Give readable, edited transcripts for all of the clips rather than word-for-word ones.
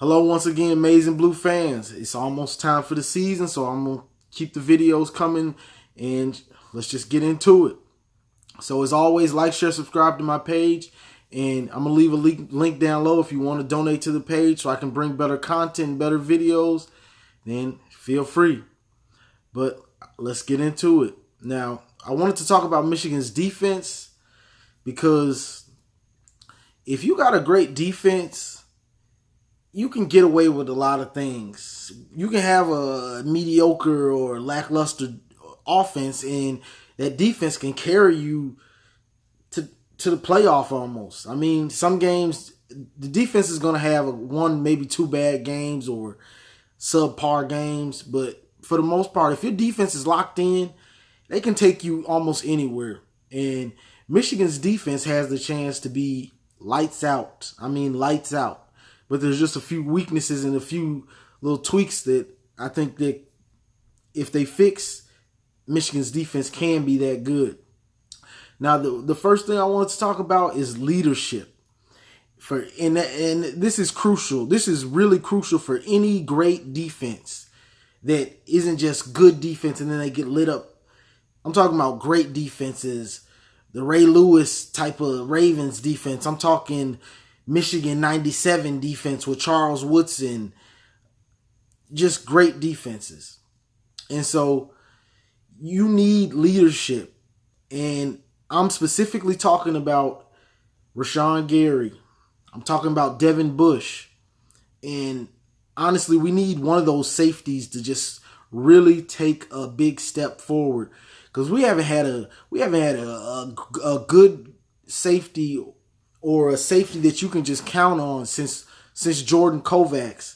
Hello once again, Amazing Blue fans. It's almost time for the season, so I'm going to keep the videos coming and let's just get into it. So as always, like, share, subscribe to my page, and I'm going to leave a link down low if you want to donate to the page so I can bring better content, better videos, then feel free. But let's get into it. Now, I wanted to talk about Michigan's defense because if you got a great defense, you can get away with a lot of things. You can have a mediocre or lackluster offense, and that defense can carry you to the playoff almost. I mean, some games, the defense is going to have one, maybe two bad games or subpar games. But for the most part, if your defense is locked in, they can take you almost anywhere. And Michigan's defense has the chance to be lights out. I mean, lights out. But there's just a few weaknesses and a few little tweaks that I think that if they fix, Michigan's defense can be that good. Now, the first thing I wanted to talk about is leadership. And this is crucial. This is really crucial for any great defense that isn't just good defense and then they get lit up. I'm talking about great defenses, the Ray Lewis type of Ravens defense. I'm talking Michigan 97 defense with Charles Woodson. Just great defenses. And so you need leadership. And I'm specifically talking about Rashawn Gary. I'm talking about Devin Bush. And honestly, we need one of those safeties to just really take a big step forward. Because we haven't had a good safety or a safety that you can just count on since Jordan Kovacs.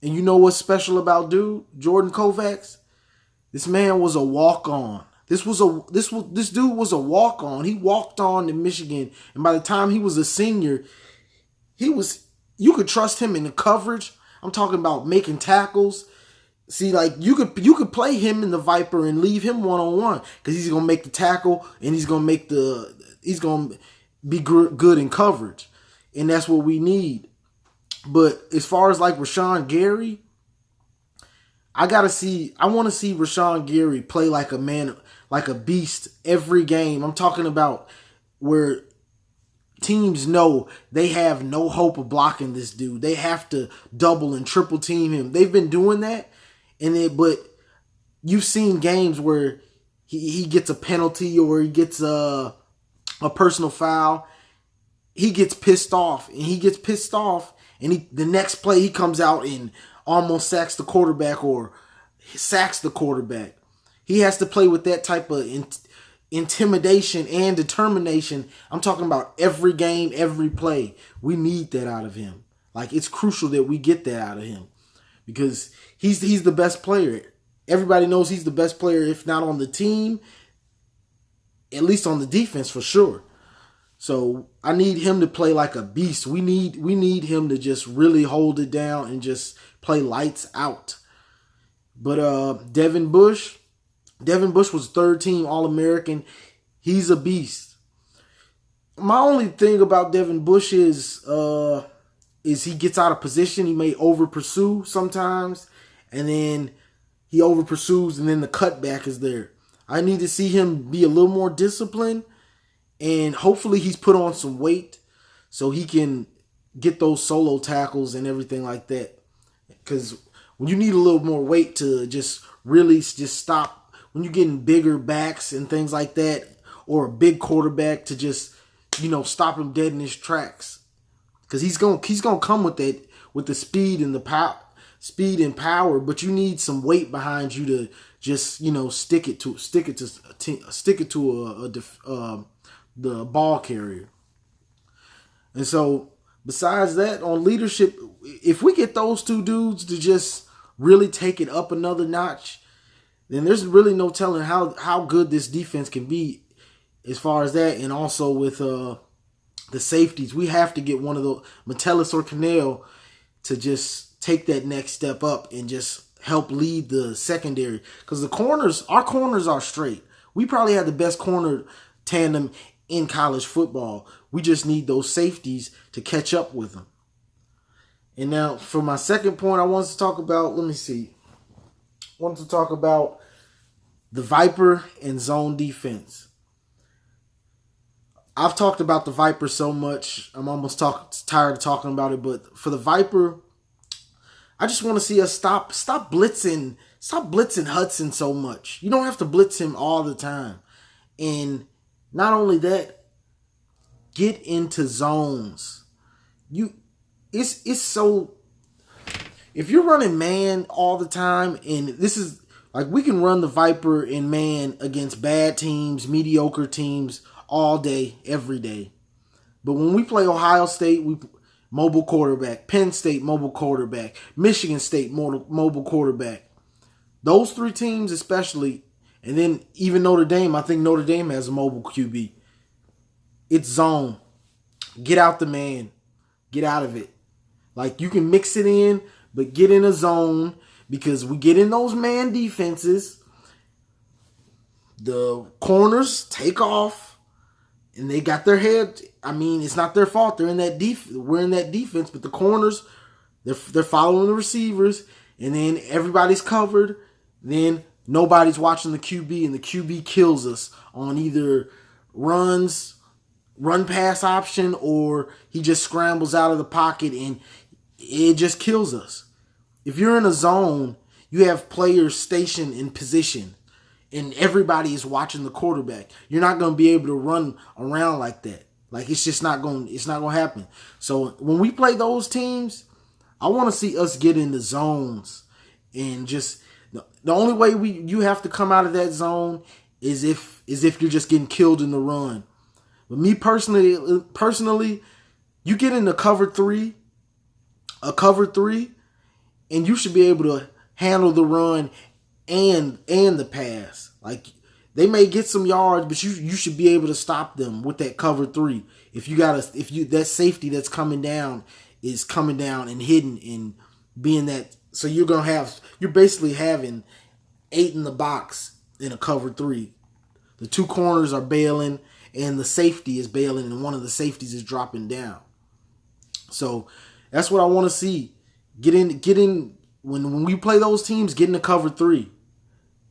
And you know what's special about Jordan Kovacs? This man was a walk-on. This dude was a walk-on. He walked on to Michigan, and by the time he was a senior, you could trust him in the coverage. I'm talking about making tackles. See, like you could play him in the Viper and leave him one-on-one because he's gonna make the tackle and he's gonna be good in coverage, and that's what we need. But as far as like Rashawn Gary, I want to see Rashawn Gary play like a man, like a beast every game. I'm talking about where teams know they have no hope of blocking this dude. They have to double and triple team him. They've been doing that, but you've seen games where he gets a penalty or he gets a personal foul. He gets pissed off, and the next play he comes out and almost sacks the quarterback or sacks the quarterback. He has to play with that type of intimidation and determination. I'm talking about every game, every play. We need that out of him. Like, it's crucial that we get that out of him because he's the best player. Everybody knows he's the best player, if not on the team, at least on the defense for sure. So I need him to play like a beast. We need him to just really hold it down and just play lights out. But Devin Bush was third team All-American. He's a beast. My only thing about Devin Bush is he gets out of position. He may over pursue sometimes, and then he over pursues, and then the cutback is there. I need to see him be a little more disciplined, and hopefully he's put on some weight so he can get those solo tackles and everything like that. Because when you need a little more weight to just really just stop, when you're getting bigger backs and things like that, or a big quarterback to just, stop him dead in his tracks. Because he's gonna come with the speed and the power, but you need some weight behind you to just stick it to the ball carrier. And so besides that, on leadership, if we get those two dudes to just really take it up another notch, then there's really no telling how good this defense can be as far as that. And also with the safeties, we have to get one of the Metellus or Cannell to just take that next step up and just help lead the secondary. Because our corners are straight. We probably have the best corner tandem in college football. We just need those safeties to catch up with them. And now for my second point, I wanted to talk about, let me see. I wanted to talk about the Viper and zone defense. I've talked about the Viper so much, I'm almost tired of talking about it. But for the Viper, I just want to see us stop blitzing Hudson so much. You don't have to blitz him all the time. And not only that, get into zones. It's so, if you're running man all the time, and this is like, we can run the Viper in man against bad teams, mediocre teams all day, every day. But when we play Ohio State, we mobile quarterback, Penn State mobile quarterback, Michigan State mobile quarterback. Those three teams especially, and then even Notre Dame, I think Notre Dame has a mobile QB. It's zone. Get out the man. Get out of it. Like, you can mix it in, but get in a zone, because we get in those man defenses. The corners take off, and they got their head. I mean, it's not their fault. They're in that we're in that defense, but the corners, they're following the receivers, and then everybody's covered. Then nobody's watching the QB, and the QB kills us on either run pass option, or he just scrambles out of the pocket and it just kills us. If you're in a zone, you have players stationed in position and everybody is watching the quarterback. You're not going to be able to run around like that. Like, it's just not going to happen. So when we play those teams, I want to see us get into zones, and just the only way you have to come out of that zone is if you're just getting killed in the run. But me personally, you get into cover three, and you should be able to handle the run and the pass. Like, they may get some yards, but you should be able to stop them with that cover three. If that safety that's coming down is coming down and hidden and being that, so you're basically having 8 in the box in a cover three. The two corners are bailing, and the safety is bailing, and one of the safeties is dropping down. So that's what I want to see. Get in when we play those teams, get in the cover three.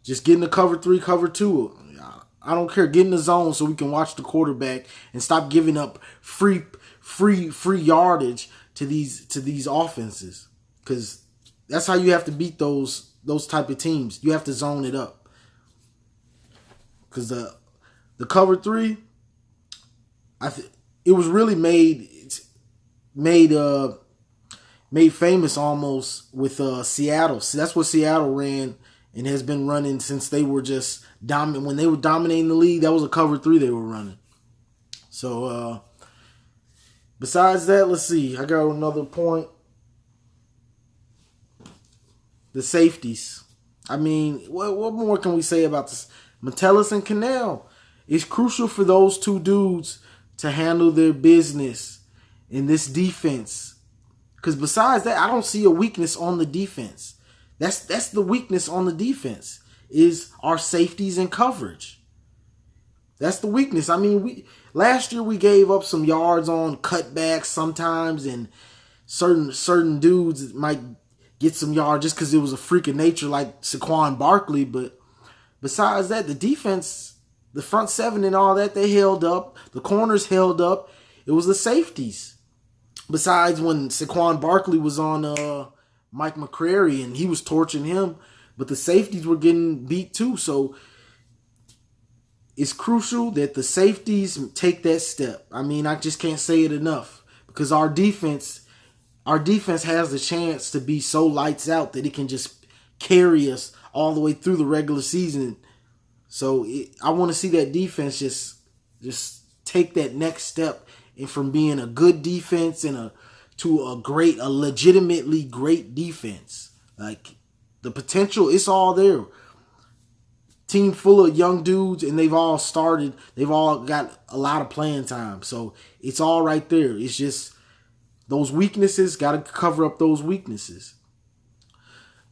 Just get in the cover three, cover two. I don't care. Get in the zone so we can watch the quarterback and stop giving up free yardage to these offenses. Because that's how you have to beat those type of teams. You have to zone it up. Because the cover three, it was really made famous almost with Seattle. So that's what Seattle ran and has been running since they were just dominant. When they were dominating the league, that was a cover three they were running. So besides that, let's see. I got another point. The safeties. I mean, what more can we say about this? Metellus and Cannell. It's crucial for those two dudes to handle their business in this defense. Because besides that, I don't see a weakness on the defense. That's the weakness on the defense, is our safeties and coverage. That's the weakness. I mean, last year we gave up some yards on cutbacks sometimes, and certain dudes might get some yards just because it was a freak of nature, like Saquon Barkley. But besides that, the defense, the front seven and all that, they held up. The corners held up. It was the safeties. Besides when Saquon Barkley was on Mike McCrary and he was torching him, but the safeties were getting beat too. So it's crucial that the safeties take that step. I mean, I just can't say it enough, because our defense has the chance to be so lights out that it can just carry us all the way through the regular season. So I want to see that defense just take that next step, and from being a good defense and to a legitimately great defense. Like, the potential, it's all there. Team full of young dudes, and they've all got a lot of playing time. So it's all right there. It's just those weaknesses, got to cover up those weaknesses.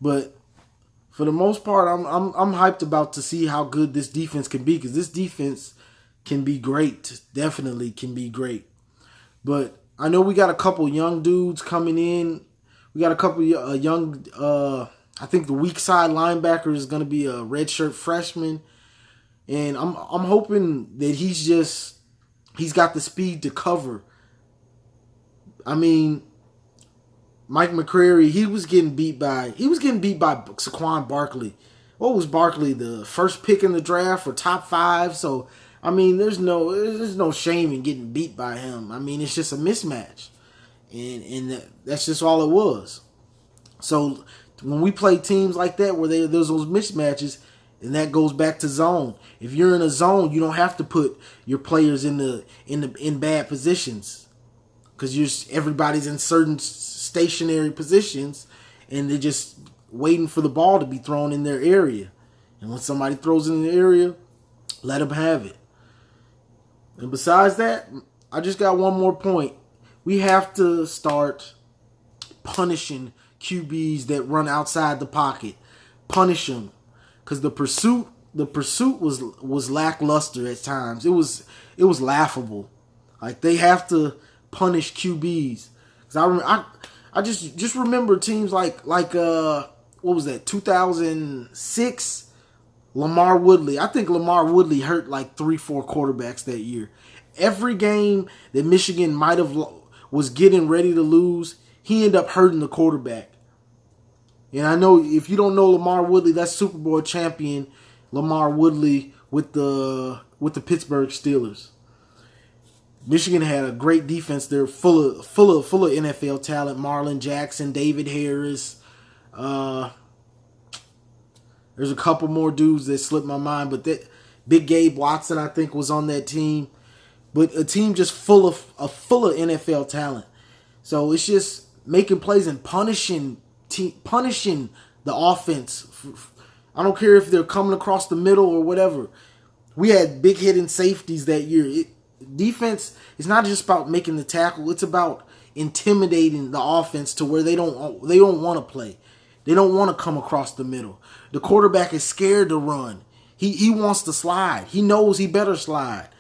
But for the most part, I'm hyped about to see how good this defense can be, because this defense can be great. Definitely can be great. But I know we got a couple young dudes coming in We got a couple young. I think the weak side linebacker is going to be a redshirt freshman, and I'm hoping that he's got the speed to cover. I mean, Mike McCreary, he was getting beat by Saquon Barkley. What was Barkley, the first pick in the draft or top 5? So I mean, there's no shame in getting beat by him. I mean, it's just a mismatch, and that's just all it was. So when we play teams like that where there's those mismatches, and that goes back to zone. If you're in a zone, you don't have to put your players in bad positions, because everybody's in certain stationary positions, and they're just waiting for the ball to be thrown in their area. And when somebody throws it in the area, let them have it. And besides that, I just got one more point. We have to start punishing QBs that run outside the pocket. Punish them, because the pursuit was lackluster at times. It was laughable. Like, they have to punish QBs. Because I just remember teams like what was that, 2006, Lamar Woodley. I think Lamar Woodley hurt like 3-4 quarterbacks that year. Every game that Michigan was getting ready to lose, he ended up hurting the quarterback. And I know, if you don't know Lamar Woodley, that's Super Bowl champion Lamar Woodley with the Pittsburgh Steelers. Michigan had a great defense. They're full of NFL talent. Marlon Jackson, David Harris. There's a couple more dudes that slipped my mind, but that Big Gabe Watson, I think, was on that team. But a team just full of NFL talent. So it's just making plays and punishing the offense. I don't care if they're coming across the middle or whatever. We had big hitting safeties that year. Defense is not just about making the tackle. It's about intimidating the offense to where they don't want to play. They don't want to come across the middle. The quarterback is scared to run. He wants to slide. He knows he better slide.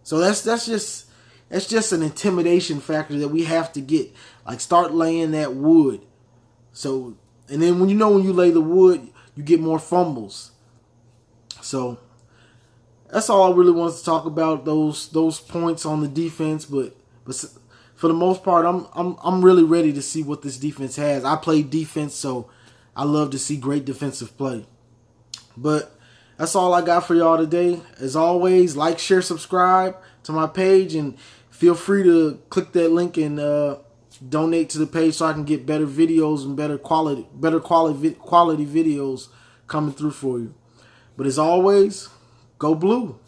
So that's just an intimidation factor that we have to get. Like, start laying that wood. So, and then when you lay the wood, you get more fumbles. So that's all I really wanted to talk about, those points on the defense. But for the most part, I'm really ready to see what this defense has. I play defense, so I love to see great defensive play. But that's all I got for y'all today. As always, like, share, subscribe to my page, and feel free to click that link and donate to the page so I can get better videos and better quality videos coming through for you. But as always, go blue.